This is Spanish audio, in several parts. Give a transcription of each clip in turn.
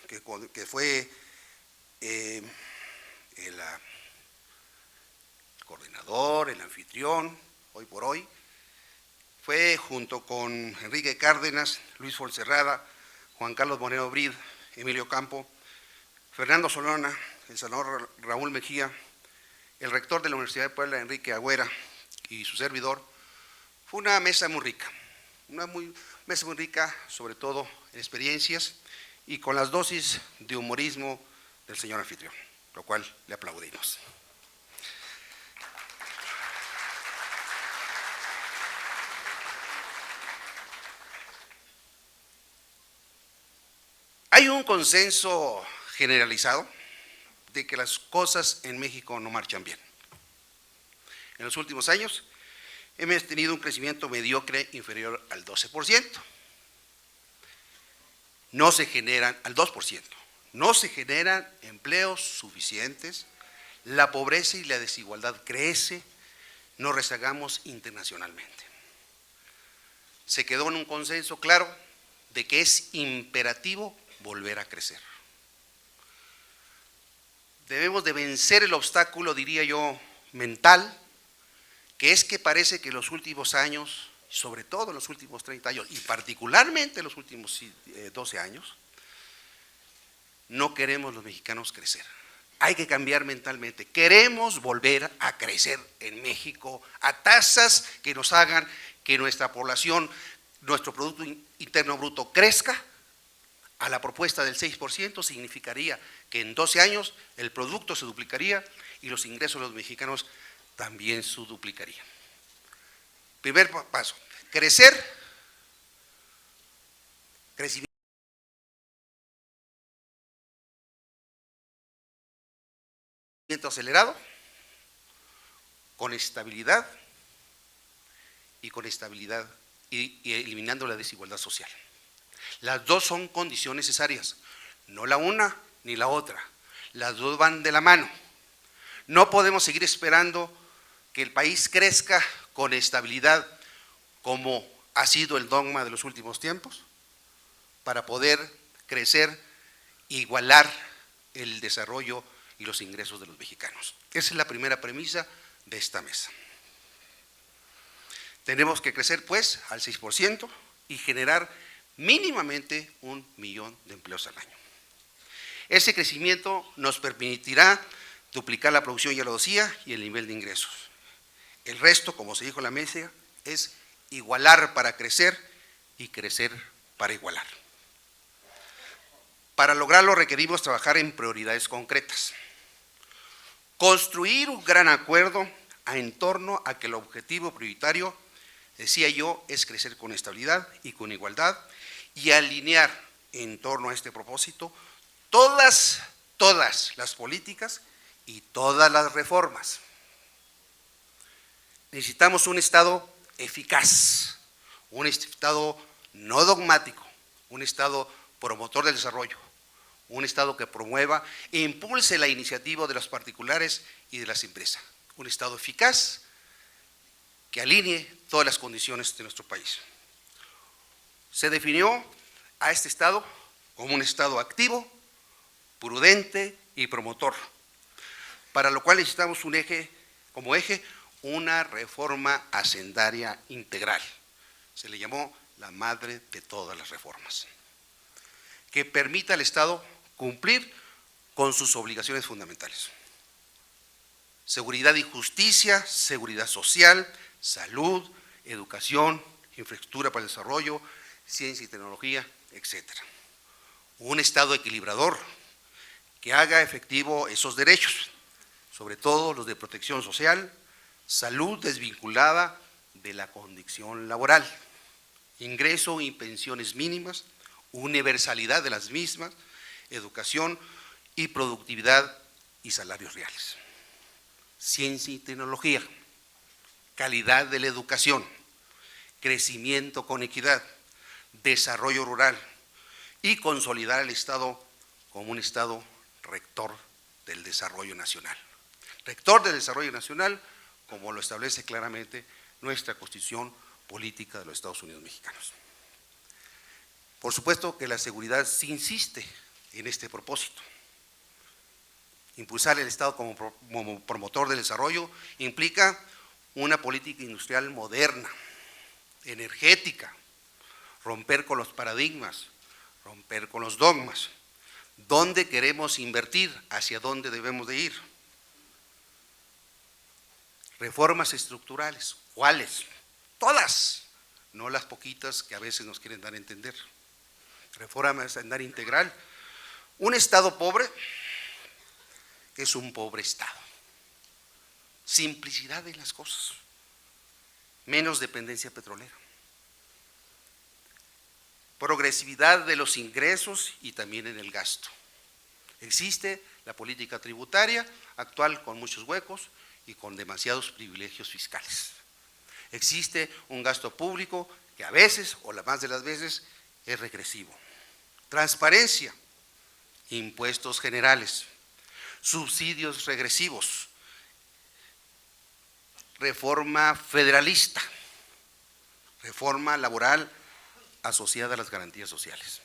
que fue el coordinador, el anfitrión, hoy por hoy, fue junto con Enrique Cárdenas, Luis Fonserrada, Juan Carlos Moreno Brid, Emilio Campo, Fernando Solana, el senador Raúl Mejía, el rector de la Universidad de Puebla, Enrique Agüera, y su servidor. Fue una mesa muy rica, mesa muy rica, sobre todo en experiencias y con las dosis de humorismo del señor anfitrión, lo cual le aplaudimos. Hay un consenso generalizado de que las cosas en México no marchan bien. En los últimos años hemos tenido un crecimiento mediocre inferior al 12%. No se generan, al 2%, no se generan empleos suficientes, la pobreza y la desigualdad crece, nos rezagamos internacionalmente. Se quedó en un consenso claro de que es imperativo volver a crecer. Debemos de vencer el obstáculo, diría yo, mental, que es que parece que los últimos años, sobre todo los últimos 30 años, y particularmente los últimos 12 años, no queremos los mexicanos crecer. Hay que cambiar mentalmente. Queremos volver a crecer en México a tasas que nos hagan que nuestra población, nuestro Producto Interno Bruto crezca. A la propuesta del 6% significaría que en 12 años el producto se duplicaría y los ingresos de los mexicanos también se duplicarían. Primer paso, crecimiento acelerado, con estabilidad y eliminando la desigualdad social. Las dos son condiciones necesarias, no la una ni la otra, las dos van de la mano. No podemos seguir esperando que el país crezca con estabilidad como ha sido el dogma de los últimos tiempos, para poder crecer, igualar el desarrollo y los ingresos de los mexicanos. Esa es la primera premisa de esta mesa. Tenemos que crecer pues al 6% y generar mínimamente 1 millón de empleos al año. Ese crecimiento nos permitirá duplicar la producción, ya lo decía, y el nivel de ingresos. El resto, como se dijo en la mesa, es igualar para crecer y crecer para igualar. Para lograrlo requerimos trabajar en prioridades concretas. Construir un gran acuerdo en torno a que el objetivo prioritario, decía yo, es crecer con estabilidad y con igualdad, y alinear en torno a este propósito todas las políticas y todas las reformas. Necesitamos un Estado eficaz, un Estado no dogmático, un Estado promotor del desarrollo, un Estado que promueva e impulse la iniciativa de los particulares y de las empresas, un Estado eficaz que alinee todas las condiciones de nuestro país. Se definió a este Estado como un Estado activo, prudente y promotor, para lo cual necesitamos como eje una reforma hacendaria integral. Se le llamó la madre de todas las reformas, que permita al Estado cumplir con sus obligaciones fundamentales. Seguridad y justicia, seguridad social, salud, educación, infraestructura para el desarrollo, ciencia y tecnología, etc. Un Estado equilibrador que haga efectivo esos derechos, sobre todo los de protección social, salud desvinculada de la condición laboral, ingreso y pensiones mínimas, universalidad de las mismas, educación y productividad y salarios reales. Ciencia y tecnología, calidad de la educación, crecimiento con equidad, desarrollo rural y consolidar el Estado como un Estado rector del desarrollo nacional. Rector del desarrollo nacional, como lo establece claramente nuestra Constitución Política de los Estados Unidos Mexicanos. Por supuesto que la seguridad sí insiste en este propósito. Impulsar el Estado como promotor del desarrollo implica una política industrial moderna, energética, romper con los paradigmas, romper con los dogmas. ¿Dónde queremos invertir? ¿Hacia dónde debemos de ir? Reformas estructurales. ¿Cuáles? Todas, no las poquitas que a veces nos quieren dar a entender. Reforma hacendaria integral. Un Estado pobre es un pobre Estado. Simplicidad de las cosas. Menos dependencia petrolera. Progresividad de los ingresos y también en el gasto. Existe la política tributaria actual con muchos huecos y con demasiados privilegios fiscales. Existe un gasto público que a veces, o la más de las veces, es regresivo. Transparencia, impuestos generales, subsidios regresivos, reforma federalista, reforma laboral asociada a las garantías sociales.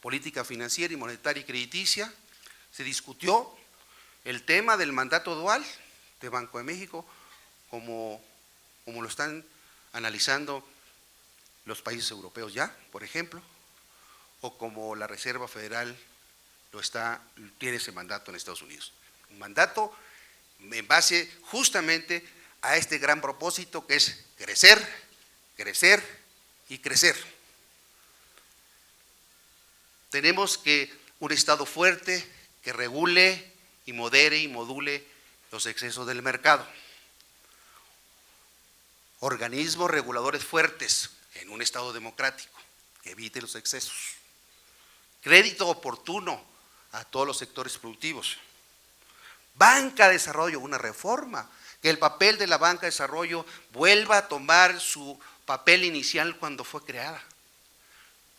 Política financiera y monetaria y crediticia, se discutió el tema del mandato dual de Banco de México como lo están analizando los países europeos ya, por ejemplo, o como la Reserva Federal tiene ese mandato en Estados Unidos. Un mandato en base justamente a este gran propósito que es crecer, crecer y crecer. Tenemos que un Estado fuerte que regule y modere y module los excesos del mercado. Organismos reguladores fuertes en un Estado democrático que evite los excesos. Crédito oportuno a todos los sectores productivos. Banca de desarrollo, una reforma, que el papel de la banca de desarrollo vuelva a tomar su papel inicial cuando fue creada,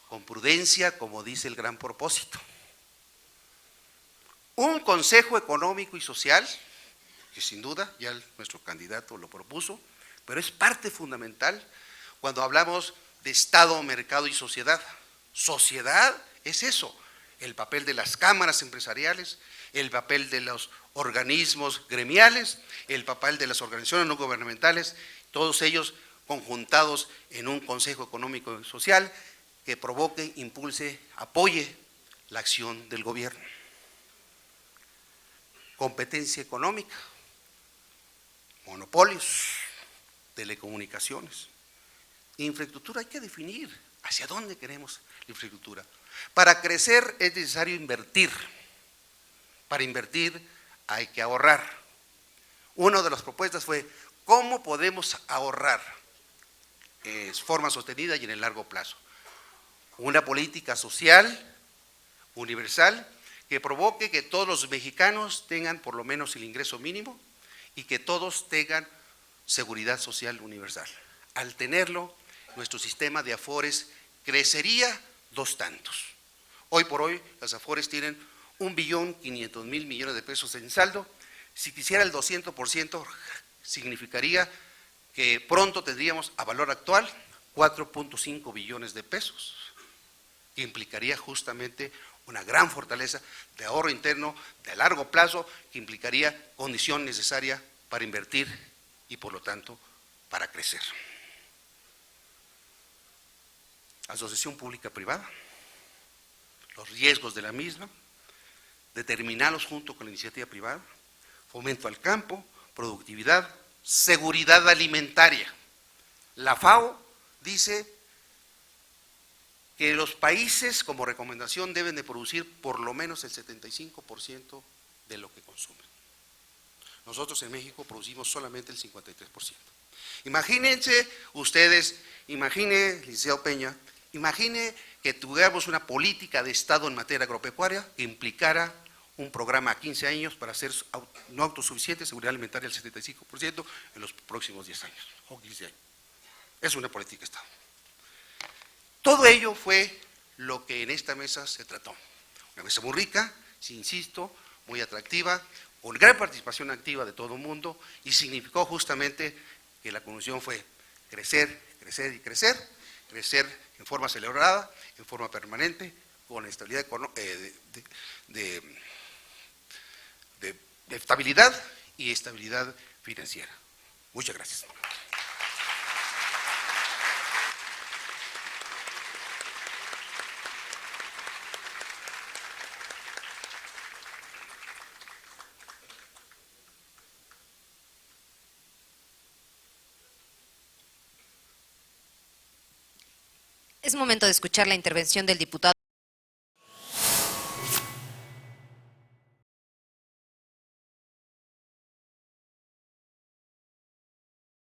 con prudencia, como dice el gran propósito. Un Consejo Económico y Social, que sin duda ya nuestro candidato lo propuso, pero es parte fundamental cuando hablamos de Estado, mercado y sociedad. Sociedad es eso, el papel de las cámaras empresariales, el papel de los organismos gremiales, el papel de las organizaciones no gubernamentales, todos ellos conjuntados en un Consejo Económico y Social que provoque, impulse, apoye la acción del gobierno. Competencia económica, monopolios, telecomunicaciones, infraestructura. Hay que definir hacia dónde queremos la infraestructura. Para crecer es necesario invertir. Para invertir hay que ahorrar. Una de las propuestas fue cómo podemos ahorrar de forma sostenida y en el largo plazo. Una política social universal que provoque que todos los mexicanos tengan por lo menos el ingreso mínimo y que todos tengan seguridad social universal. Al tenerlo, nuestro sistema de afores crecería 2 tantos. Hoy por hoy las afores tienen 1.500.000 millones de pesos en saldo. Si quisiera el 200%, significaría que pronto tendríamos a valor actual 4.5 billones de pesos, que implicaría justamente una gran fortaleza de ahorro interno de largo plazo, que implicaría condición necesaria para invertir y por lo tanto para crecer. Asociación pública-privada, los riesgos de la misma, determinarlos junto con la iniciativa privada, fomento al campo, productividad, seguridad alimentaria. La FAO dice que los países como recomendación deben de producir por lo menos el 75% de lo que consumen. Nosotros en México producimos solamente el 53%. Imagínense ustedes, licenciado Peña, imagine que tuviéramos una política de Estado en materia agropecuaria que implicara un programa a 15 años para ser no autosuficiente, seguridad alimentaria del 75% en los próximos 10 años o 15 años. Es una política de Estado. Todo ello fue lo que en esta mesa se trató. Una mesa muy rica, insisto, muy atractiva, con gran participación activa de todo el mundo y significó justamente que la conclusión fue crecer, crecer y crecer, crecer en forma acelerada, en forma permanente, con estabilidad, de estabilidad y estabilidad financiera. Muchas gracias. Es momento de escuchar la intervención del diputado